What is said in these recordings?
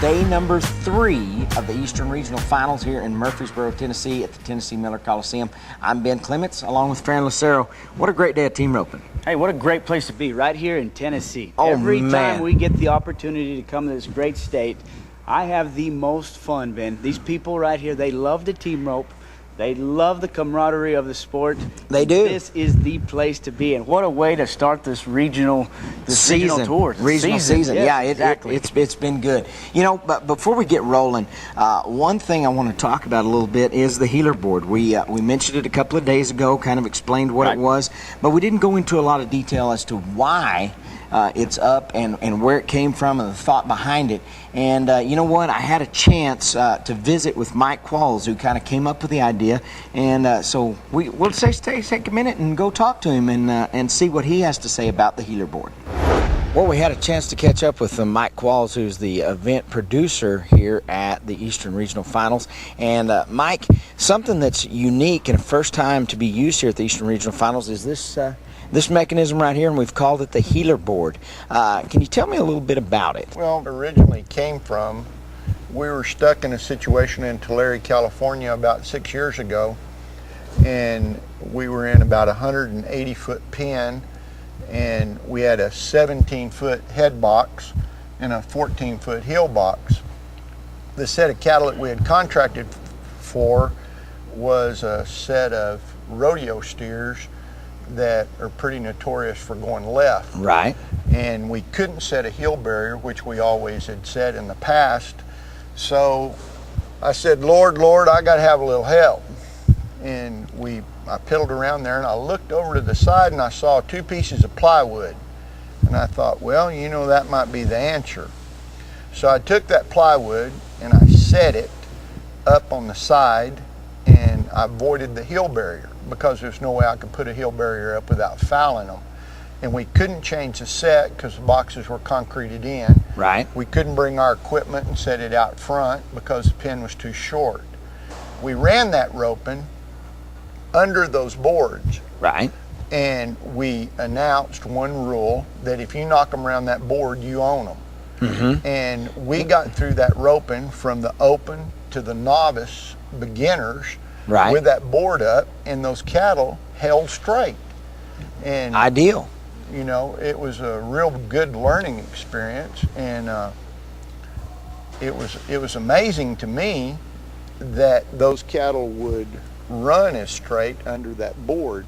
day number 3 of the Eastern Regional Finals here in Murfreesboro, Tennessee at the Tennessee Miller Coliseum. I'm Ben Clements along with Fran Lucero. What a great day of team roping. Hey, what a great place to be right here in Tennessee. Oh, Every man. time we get the opportunity to come to this great state, I have the most fun, Ben. These people right here, they love the team rope. They love the camaraderie of the sport. They do. This is the place to be, and what a way to start this regional tour. Regional season. Yes, Yeah, exactly. It's been good. You know, but before we get rolling, one thing I want to talk about a little bit is the healer board. We mentioned it a couple of days ago, kind of explained what it was, but we didn't go into a lot of detail as to why it's up and where it came from and the thought behind it. And you know what? I had a chance to visit with Mike Qualls, who kind of came up with the idea. And so we'll take a minute and go talk to him and see what he has to say about the healer board. Well, we had a chance to catch up with Mike Qualls, who's the event producer here at the Eastern Regional Finals. And Mike, something that's unique and a first time to be used here at the Eastern Regional Finals is this mechanism right here, and we've called it the healer board. Can you tell me a little bit about it? Well, originally came from, we were stuck in a situation in Tulare, California about 6 years ago, and we were in about a 180-foot pen, and we had a 17-foot head box and a 14-foot heel box. The set of cattle that we had contracted for was a set of rodeo steers that are pretty notorious for going left. Right. And we couldn't set a heel barrier, which we always had set in the past. So I said, Lord, I got to have a little help. And I piddled around there and I looked over to the side and I saw 2 pieces of plywood. And I thought, well, you know, that might be the answer. So I took that plywood and I set it up on the side and I avoided the heel barrier, because there's no way I could put a heel barrier up without fouling them. And we couldn't change the set because the boxes were concreted in. Right. We couldn't bring our equipment and set it out front because the pin was too short. We ran that roping under those boards. Right. And we announced one rule, that if you knock them around that board, you own them. Mm-hmm. And we got through that roping from the open to the novice beginners. Right. With that board up, and those cattle held straight. And ideal. You know, it was a real good learning experience, and it was amazing to me that those cattle would run as straight under that board.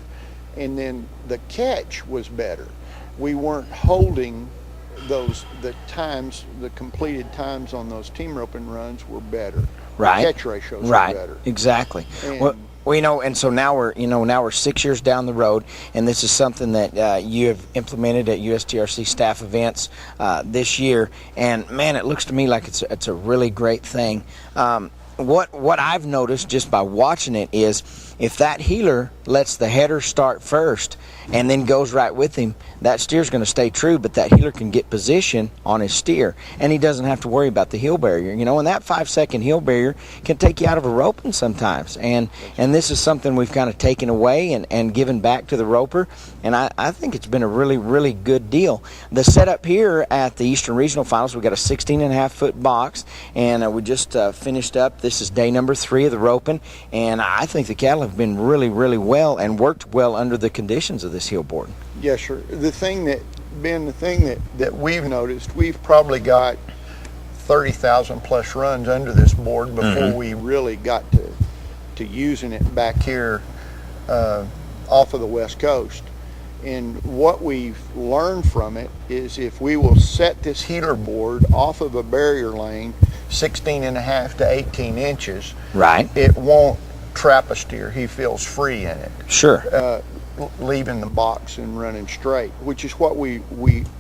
And then the catch was better. We weren't holding the completed times on those team roping runs were better. Right. The catch ratios were better. Exactly. And well, you know, and so now we're 6 years down the road, and this is something that you have implemented at USTRC staff events this year. And man, it looks to me like it's a really great thing. What I've noticed just by watching it is, if that healer lets the header start first and then goes right with him, that steer's going to stay true, but that healer can get position on his steer, and he doesn't have to worry about the heel barrier. You know, and that 5-second heel barrier can take you out of a roping sometimes. And this is something we've kind of taken away and given back to the roper, and I think it's been a really, really good deal. The setup here at the Eastern Regional Finals, we've got a 16.5-foot box, and we just finished up. This is day number 3 of the roping, and I think the cattle have been really, really well and worked well under the conditions of this heel board. Yes, sir. The thing that we've noticed, we've probably got 30,000 plus runs under this board before we really got to using it back here off of the West Coast. And what we've learned from it is, if we will set this healer board off of a barrier lane 16.5 to 18 inches, right, it won't trap a steer. He feels free in it. Sure. Leaving the box and running straight, which is what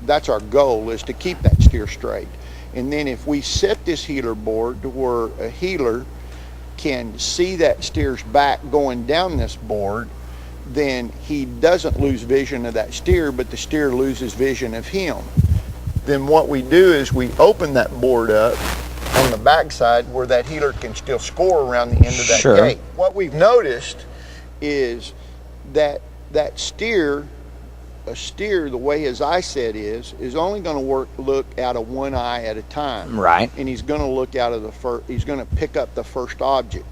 that's our goal, is to keep that steer straight. And then if we set this healer board to where a healer can see that steer's back going down this board, then he doesn't lose vision of that steer, but the steer loses vision of him. Then what we do is we open that board up on the backside where that healer can still score around the end of that gate. What we've noticed is that steer a steer, the way his eye set is only going to look out of one eye at a time. Right. And he's going to look out of he's going to pick up the first object.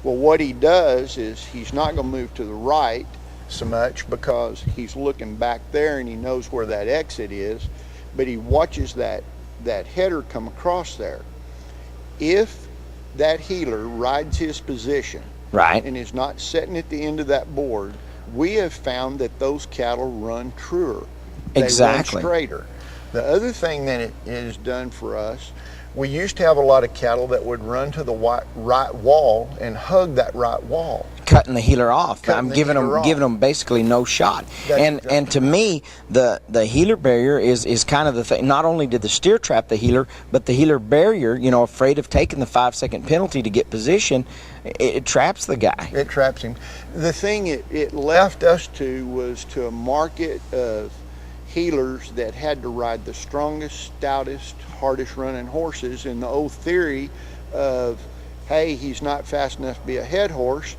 Well, what he does is he's not going to move to the right so much because he's looking back there and he knows where that exit is, but he watches that header come across there. If that healer rides his position, right, and is not sitting at the end of that board, we have found that those cattle run truer. They exactly. run straighter. The other thing that it has done for us, we used to have a lot of cattle that would run to the right wall and hug that right wall, cutting the healer off. I'm giving them basically no shot. And to me, the healer barrier is kind of the thing. Not only did the steer trap the healer, but the healer barrier, afraid of taking the 5-second penalty to get position, it traps the guy. It traps him. The thing it left us to was to a market of healers that had to ride the strongest, stoutest, hardest running horses, in the old theory of, hey, he's not fast enough to be a head horse,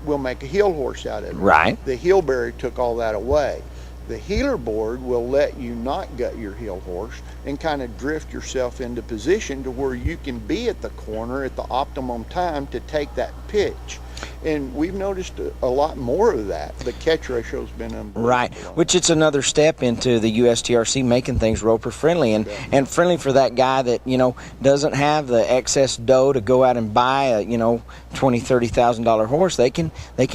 we'll make a heel horse out of it. Right. The heel barrier took all that away. The healer board will let you not gut your heel horse and kind of drift yourself into position to where you can be at the corner at the optimum time to take that pitch. And we've noticed a lot more of that. The catch ratio's been unbelievable. Right, which it's another step into the USTRC making things roper friendly and friendly for that guy that doesn't have the excess dough to go out and buy a $20,000-$30,000 horse. They can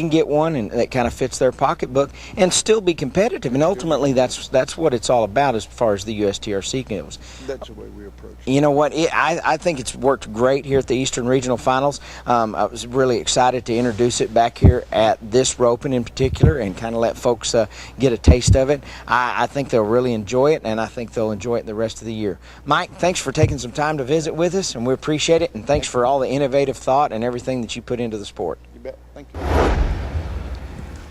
get one and that kind of fits their pocketbook and still be competitive. And ultimately, that's what it's all about as far as the USTRC goes. That's the way we approach it. You know what? I think it's worked great here at the Eastern Regional Finals. I was really excited to introduce it back here at this roping in particular and kind of let folks get a taste of it. I think they'll really enjoy it, and I think they'll enjoy it the rest of the year. Mike, thanks for taking some time to visit with us, and we appreciate it, and thanks for all the innovative thought and everything that you put into the sport. You bet. Thank you.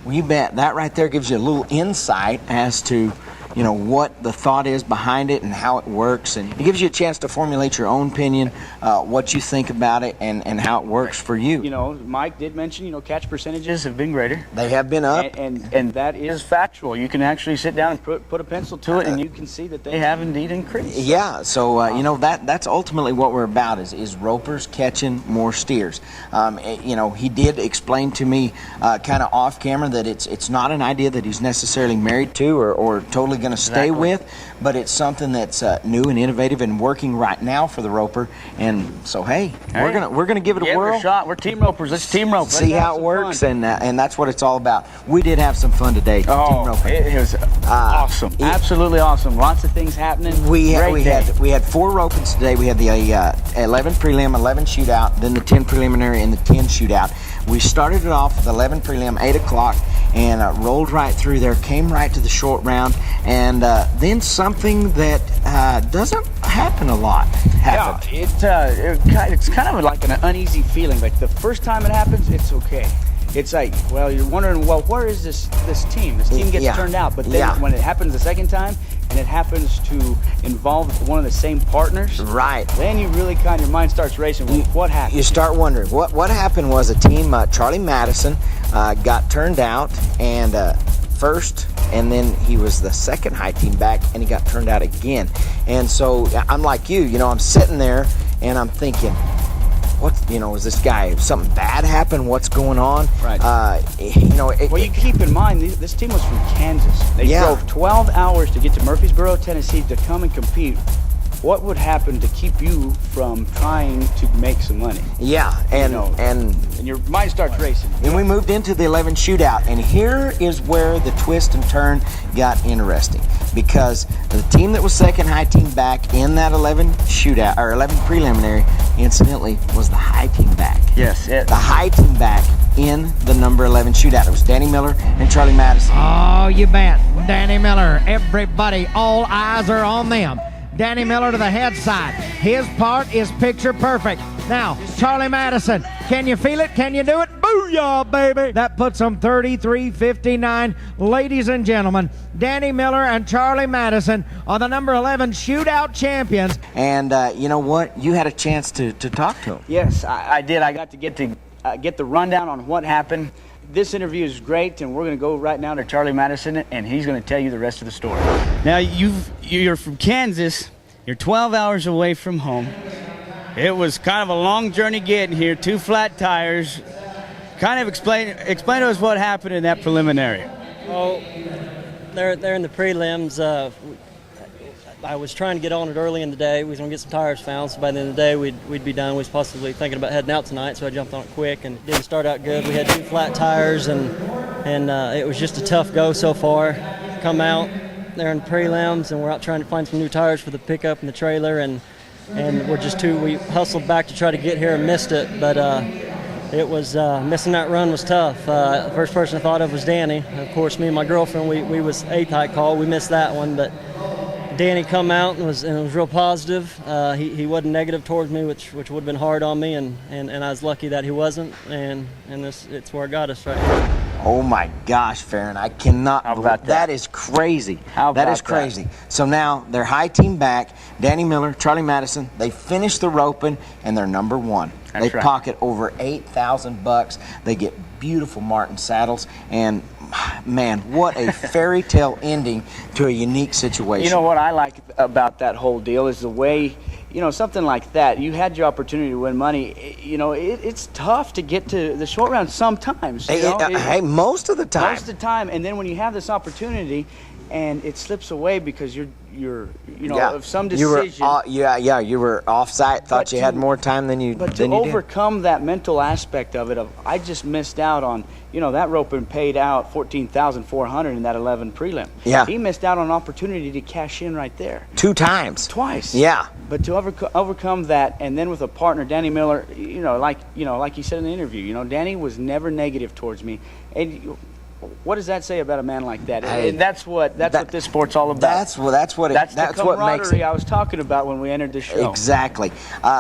Well, you bet. That right there gives you a little insight as to what the thought is behind it and how it works, and it gives you a chance to formulate your own opinion, what you think about it and how it works for you. Mike did mention, catch percentages have been greater. They have been up. And that is factual. You can actually sit down and put a pencil to it, and you can see that they have indeed increased. Yeah, so that's ultimately what we're about is ropers catching more steers. He did explain to me kind of off camera that it's not an idea that he's necessarily married to or totally going to stay with, but it's something that's new and innovative and working right now for the roper. And so we're gonna give it a whirl. Give it a shot. We're team ropers. Let's team rope. See how it works, and that's what it's all about. We did have some fun today. Team roping. It was awesome. Absolutely awesome. Lots of things happening. We had 4 ropings today. We had the 11 prelim, 11 shootout, then the 10 preliminary, and the 10 shootout. We started it off with 11 prelim, 8 o'clock, and rolled right through there, came right to the short round, and then something that doesn't happen a lot happened. Yeah, it's kind of like an uneasy feeling. Like the first time it happens, it's okay. It's like, you're wondering, where is this team? This team gets turned out, but then when it happens the second time, and it happens to involve one of the same partners, right? Then you really your mind starts racing. What happened? You start wondering what happened. Was a team Charlie Madison got turned out and first, and then he was the second high team back, and he got turned out again. And so I'm like you, I'm sitting there and I'm thinking, is this guy, something bad happened? What's going on? Right. You keep in mind, this team was from Kansas. They drove 12 hours to get to Murfreesboro, Tennessee to come and compete. What would happen to keep you from trying to make some money? Yeah, and your mind starts racing. And we moved into the 11 shootout, and here is where the twist and turn got interesting, because the team that was second high team back in that 11 shootout or 11 preliminary, incidentally, was the high team back. Yes, the high team back in the number 11 shootout. It was Danny Miller and Charlie Madison. Oh, you bet. Danny Miller. Everybody, all eyes are on them. Danny Miller to the head side. His part is picture perfect. Now, Charlie Madison, can you feel it? Can you do it? Boom! Booyah, baby! That puts them 33-59. Ladies and gentlemen, Danny Miller and Charlie Madison are the number 11 shootout champions. And you know what? You had a chance to talk to him. Yes, I did. I got to get the rundown on what happened. This interview is great, and we're going to go right now to Charlie Madison, and he's going to tell you the rest of the story. Now, you're from Kansas. You're 12 hours away from home. It was kind of a long journey getting here, 2 flat tires. Kind of explain to us what happened in that preliminary. Oh, they're in the prelims. I was trying to get on it early in the day. We was going to get some tires found, so by the end of the day we'd be done. We was possibly thinking about heading out tonight, so I jumped on it quick and didn't start out good. We had 2 flat tires, and it was just a tough go so far. Come out there in the prelims, and we're out trying to find some new tires for the pickup and the trailer, and we hustled back to try to get here and missed it, but it was missing that run was tough. The first person I thought of was Danny. Of course, me and my girlfriend, we was 8th height call. We missed that one, but Danny come out and was real positive. He wasn't negative towards me, which would have been hard on me, and I was lucky that he wasn't. And it's where it got us right here. Oh my gosh, Farron, I cannot believe that. That is crazy. That is crazy. So now they're high team back. Danny Miller, Charlie Madison, they finished the roping and they're number 1. They pocket over $8,000. They get beautiful Martin saddles, and man, what a fairy tale ending to a unique situation. You know what I like about that whole deal is the way, something like that, you had your opportunity to win money. It's tough to get to the short round sometimes. Most of the time. Most of the time, and then when you have this opportunity and it slips away because you're of some decision. You were off-site, thought you had more time than you did. But to overcome that mental aspect of it, I just missed out on, that roping paid out $14,400 in that 11 prelim. Yeah. He missed out on an opportunity to cash in right there. 2 times. Twice. Yeah. But to overcome that, and then with a partner, Danny Miller, like you said in the interview, Danny was never negative towards me. And what does that say about a man like that? And that's what this sport's all about. That's what makes it. I was talking about when we entered the show. Exactly.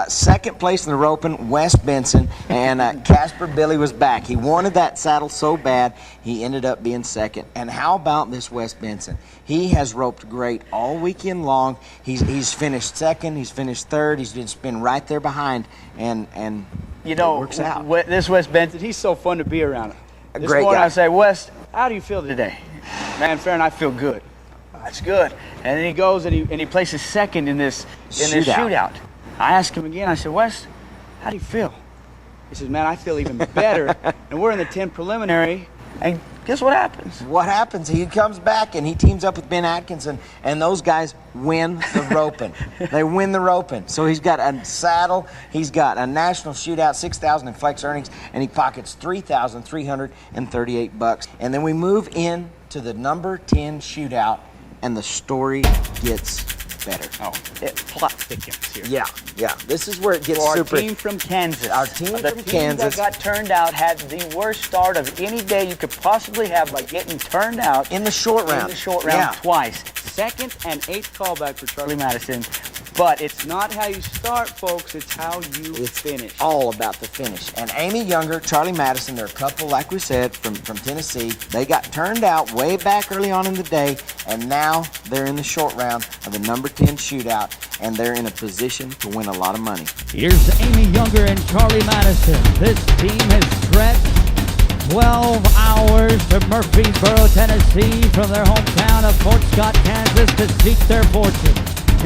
Second place in the roping, Wes Benson, and Casper Billy was back. He wanted that saddle so bad, he ended up being second. And how about this Wes Benson? He has roped great all weekend long. He's finished second. He's finished third. He's just been right there behind, and it works out. This Wes Benson, he's so fun to be around. This Great morning guy. I say, Wes, how do you feel today? Man, Farron, I feel good. That's good. And then he goes and he places second in this shootout. I asked him again. I said, Wes, how do you feel? He says, man, I feel even better. And we're in the 10 preliminary. And guess what happens? What happens? He comes back and he teams up with Ben Atkinson, and those guys win the roping. They win the roping. So he's got a saddle, he's got a national shootout, $6,000 in flex earnings, and he pockets $3,338. And then we move in to the number 10 shootout, and the story gets better. Plot thickens here. Yeah. This is where it gets super. Our team from Kansas. The team that got turned out had the worst start of any day you could possibly have by getting turned out in the short round. Twice. Second and 8th callback for Charlie Madison. But it's not how you start, folks. It's how you finish. All about the finish. And Amy Younger, Charlie Madison, they're a couple, like we said, from Tennessee. They got turned out way back early on in the day, and now they're in the short round of the number 10 shootout, and they're in a position to win a lot of money. Here's Amy Younger and Charlie Madison. This team has trekked 12 hours to Murfreesboro, Tennessee from their hometown of Fort Scott, Kansas to seek their fortune.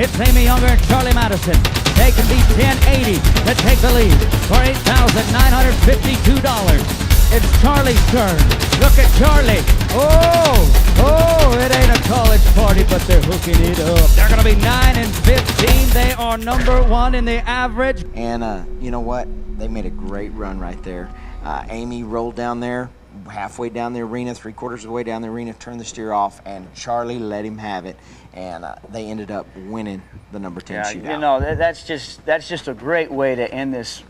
It's Amy Younger and Charlie Madison. They can beat 1080 to take the lead for $8,952. It's Charlie's turn. Look at Charlie. Oh, it ain't a college party, but they're hooking it up. They're going to be 9 and 15. They are number 1 in the average. And you know what? They made a great run right there. Amy rolled down there, halfway down the arena, 3/4 of the way down the arena, turned the steer off, and Charlie let him have it. And they ended up winning the number 10 shootout. That's just a great way to end this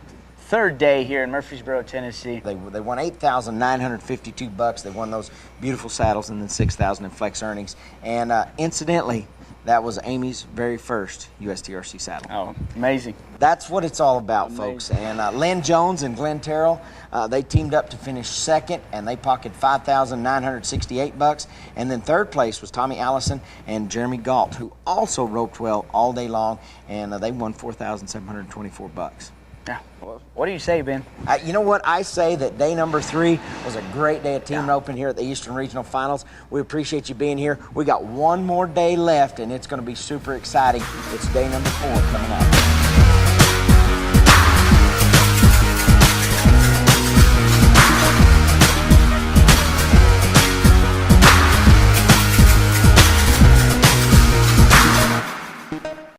third day here in Murfreesboro, Tennessee. They won $8,952. They won those beautiful saddles and then $6,000 in flex earnings. And incidentally, that was Amy's very first USTRC saddle. Oh, amazing. That's what it's all about, folks. And Lynn Jones and Glenn Terrell, they teamed up to finish second, and they pocketed $5,968. And then third place was Tommy Allison and Jeremy Galt, who also roped well all day long, and they won $4,724. Yeah. What do you say, Ben? You know what? I say that day number 3 was a great day of team roping here at the Eastern Regional Finals. We appreciate you being here. We got one more day left, and it's going to be super exciting. It's day number 4 coming up.